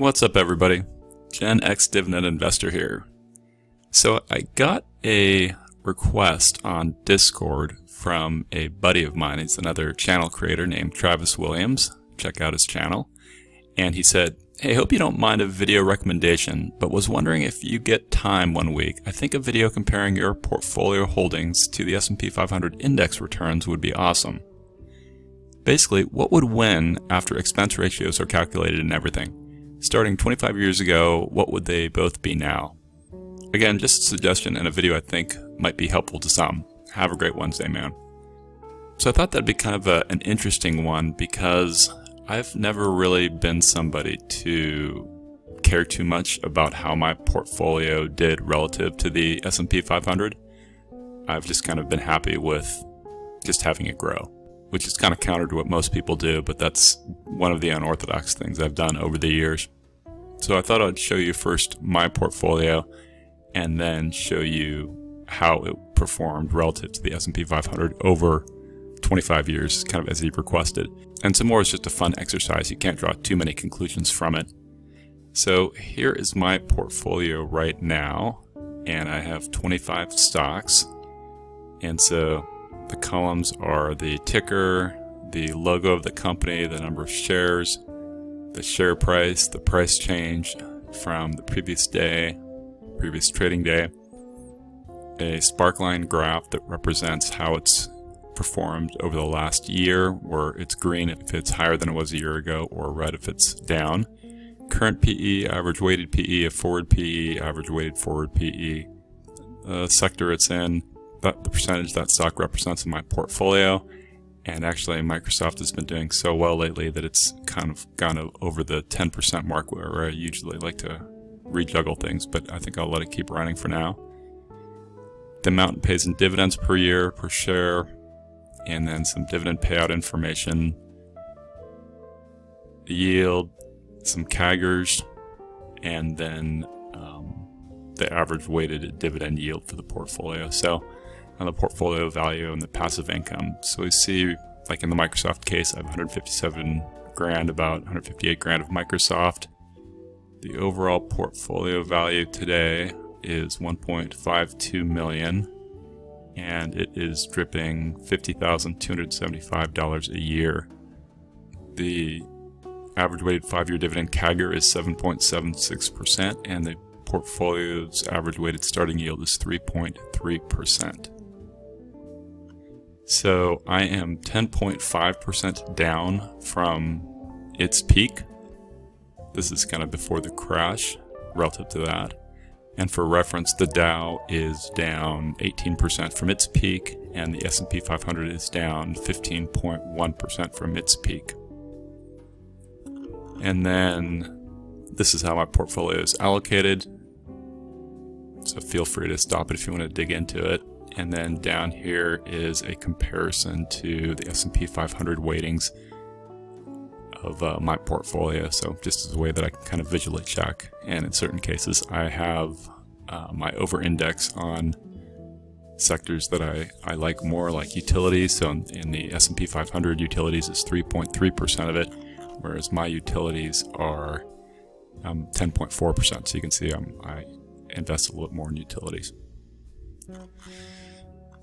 What's up, everybody? GenExDividendInvestor here. So I got a request on Discord from a buddy of mine. He's another channel creator named Travis Williams. Check out his channel. And he said, "Hey, hope you don't mind a video recommendation, but was wondering if you get time one week. I think a video comparing your portfolio holdings to the S&P 500 index returns would be awesome. Basically, what would win after expense ratios are calculated and everything? Starting 25 years ago, what would they both be now?" Again, just a suggestion and a video I think might be helpful to some. Have a great Wednesday, man. So I thought that'd be kind of an interesting one because I've never really been somebody to care too much about how my portfolio did relative to the S&P 500. I've just kind of been happy with just having it grow, which is kind of counter to what most people do, but that's one of the unorthodox things I've done over the years. So I thought I'd show you first my portfolio and then show you how it performed relative to the S&P 500 over 25 years, kind of as he requested. And some more is just a fun exercise. You can't draw too many conclusions from it. So here is my portfolio right now, and I have 25 stocks. And so the columns are the ticker, the logo of the company, the number of shares, the share price, the price change from the previous day, previous trading day, a sparkline graph that represents how it's performed over the last year, where it's green if it's higher than it was a year ago, or red if it's down. Current PE, average weighted PE, a forward PE, average weighted forward PE, sector it's in, the percentage that stock represents in my portfolio. And actually Microsoft has been doing so well lately that it's kind of gone over the 10% mark, where I usually like to rejuggle things, but I think I'll let it keep running for now. The amount it pays in dividends per year, per share, and then some dividend payout information, the yield, some CAGRs, and then the average weighted dividend yield for the portfolio. So on the portfolio value and the passive income. So we see, like in the Microsoft case, I have 157 grand, about 158 grand of Microsoft. The overall portfolio value today is 1.52 million, and it is dripping $50,275 a year. The average weighted 5-year dividend CAGR is 7.76%, and the portfolio's average weighted starting yield is 3.3%. So I am 10.5% down from its peak. This is kind of before the crash relative to that. And for reference, the Dow is down 18% from its peak, and the S&P 500 is down 15.1% from its peak. And then this is how my portfolio is allocated. So feel free to stop it if you want to dig into it. And then down here is a comparison to the S&P 500 weightings of my portfolio. So just as a way that I can kind of visually check. And in certain cases, I have my over-index on sectors that I like more, like utilities. So in the S&P 500, utilities is 3.3% of it, whereas my utilities are 10.4%. So you can see I invest a little bit more in utilities.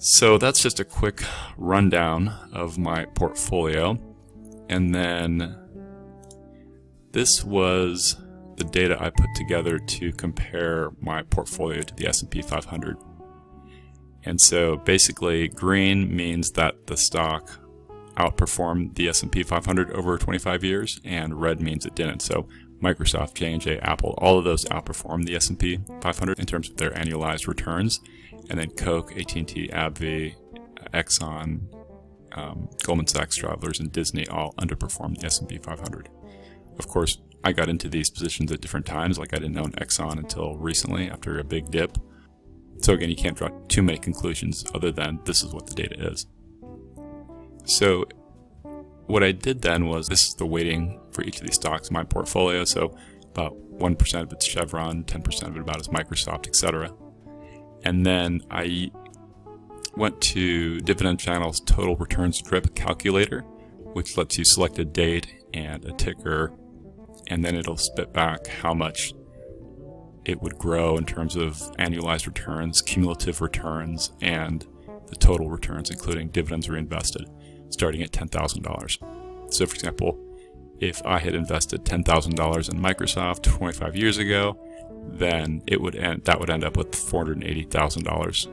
So that's just a quick rundown of my portfolio. And then this was the data I put together to compare my portfolio to the S&P 500. And so basically green means that the stock outperformed the S&P 500 over 25 years, and red means it didn't. So Microsoft, J&J, Apple, all of those outperformed the S&P 500 in terms of their annualized returns. And then Coke, AT&T, AbbVie, Exxon, Goldman Sachs, Travelers, and Disney all underperformed the S&P 500. Of course, I got into these positions at different times. Like I didn't own Exxon until recently after a big dip. So again, you can't draw too many conclusions other than this is what the data is. So what I did then was, this is the weighting for each of these stocks in my portfolio. So about 1% of it's Chevron, 10% of it about is Microsoft, etc. And then I went to Dividend Channel's Total Returns Drip Calculator, which lets you select a date and a ticker and then it'll spit back how much it would grow in terms of annualized returns, cumulative returns, and the total returns, including dividends reinvested, starting at $10,000. So for example, if I had invested $10,000 in Microsoft 25 years ago, then that would end up with $480,000.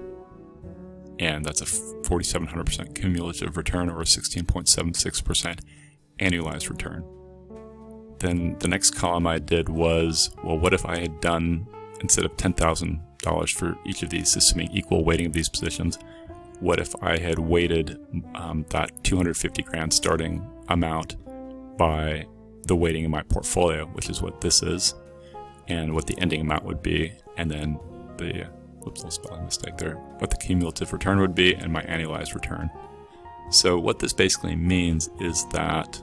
And that's a 4,700% cumulative return, or a 16.76% annualized return. Then the next column I did was, well, what if I had done, instead of $10,000 for each of these, assuming equal weighting of these positions, what if I had weighted that 250 grand starting amount by the weighting in my portfolio, which is what this is, and what the ending amount would be, and then the, little spelling mistake there, what the cumulative return would be, and my annualized return. So what this basically means is that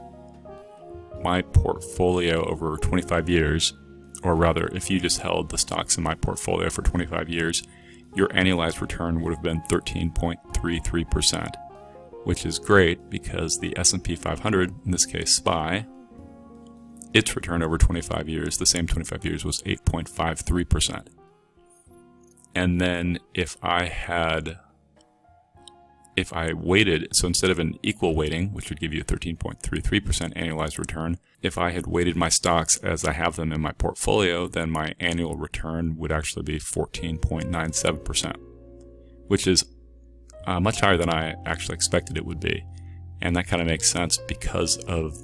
my portfolio over 25 years, or rather, if you just held the stocks in my portfolio for 25 years, your annualized return would have been 13.33%, which is great because the S&P 500, in this case SPY, its return over 25 years, the same 25 years, was 8.53%. And then if I weighted, so instead of an equal weighting, which would give you a 13.33% annualized return, if I had weighted my stocks as I have them in my portfolio, then my annual return would actually be 14.97%, which is much higher than I actually expected it would be. And that kind of makes sense because of,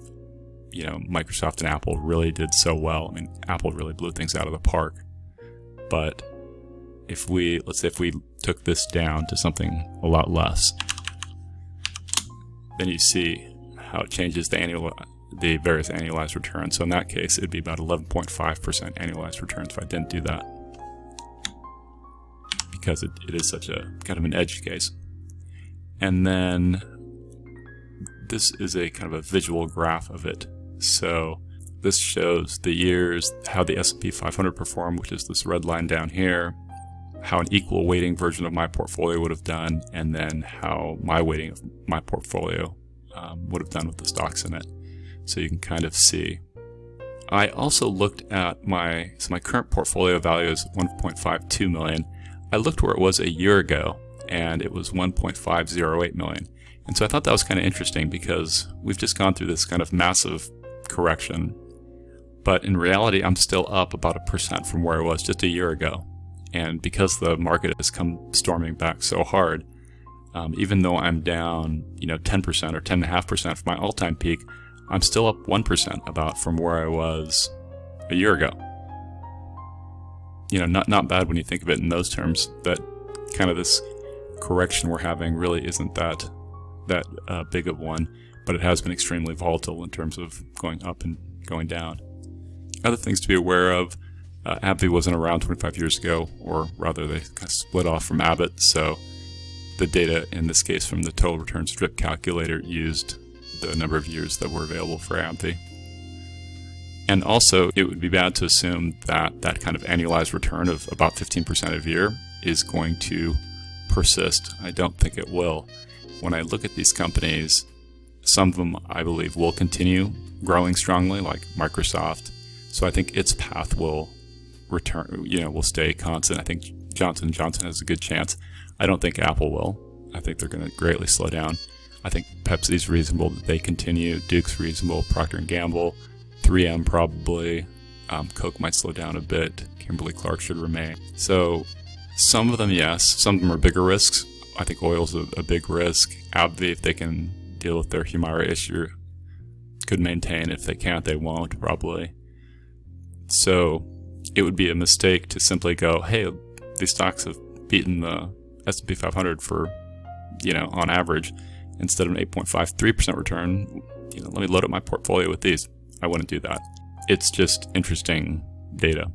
Microsoft and Apple really did so well. I mean, Apple really blew things out of the park. But let's say if we took this down to something a lot less, then you see how it changes the various annualized returns. So in that case, it'd be about 11.5% annualized returns if I didn't do that, because it is such a kind of an edge case. And then this is a kind of a visual graph of it. So this shows the years, how the S&P 500 performed, which is this red line down here, how an equal weighting version of my portfolio would have done, and then how my weighting of my portfolio would have done with the stocks in it. So you can kind of see. I also looked at my current portfolio value is 1.52 million. I looked where it was a year ago, and it was 1.508 million. And so I thought that was kind of interesting because we've just gone through this kind of massive correction, but in reality, I'm still up about 1% from where I was just a year ago. And because the market has come storming back so hard, even though I'm down, 10% or 10.5% from my all-time peak, I'm still up 1% about from where I was a year ago. Not bad when you think of it in those terms. That kind of this correction we're having really isn't that big of one, but it has been extremely volatile in terms of going up and going down. Other things to be aware of. AbbVie wasn't around 25 years ago, or rather they kind of split off from Abbott, so the data in this case from the total return strip calculator used the number of years that were available for AbbVie. And also, it would be bad to assume that that kind of annualized return of about 15% a year is going to persist. I don't think it will. When I look at these companies, some of them I believe will continue growing strongly, like Microsoft. So I think its path will return, will stay constant. I think Johnson & Johnson has a good chance. I don't think Apple will. I think they're going to greatly slow down. I think Pepsi's reasonable that they continue. Duke's reasonable. Procter & Gamble. 3M probably. Coke might slow down a bit. Kimberly-Clark should remain. So some of them, yes. Some of them are bigger risks. I think oil's a big risk. AbbVie, if they can deal with their Humira issue, could maintain. If they can't, they won't, probably. So it would be a mistake to simply go, hey, these stocks have beaten the S&P 500 for, on average, instead of an 8.53% return, let me load up my portfolio with these. I wouldn't do that. It's just interesting data,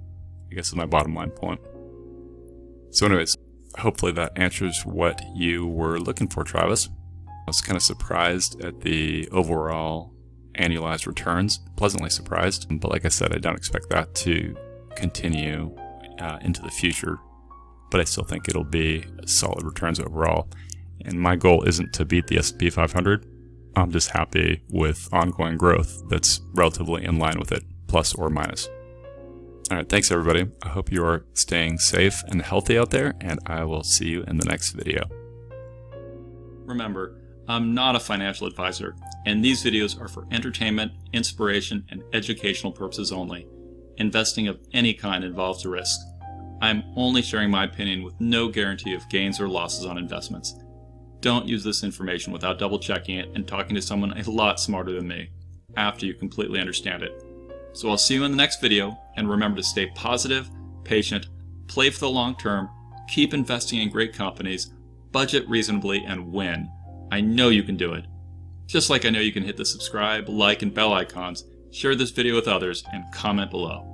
I guess is my bottom line point. So anyways, hopefully that answers what you were looking for, Travis. I was kind of surprised at the overall annualized returns, pleasantly surprised. But like I said, I don't expect that to continue into the future. But I still think it'll be solid returns overall. And my goal isn't to beat the S&P 500. I'm just happy with ongoing growth that's relatively in line with it, plus or minus. All right, thanks everybody. I hope you are staying safe and healthy out there, and I will see you in the next video. Remember, I'm not a financial advisor, and these videos are for entertainment, inspiration, and educational purposes only. Investing of any kind involves a risk. I'm only sharing my opinion with no guarantee of gains or losses on investments. Don't use this information without double checking it and talking to someone a lot smarter than me after you completely understand it. So I'll see you in the next video, and remember to stay positive, patient, play for the long term, keep investing in great companies, budget reasonably, and win. I know you can do it. Just like I know you can hit the subscribe, like, and bell icons, share this video with others, and comment below.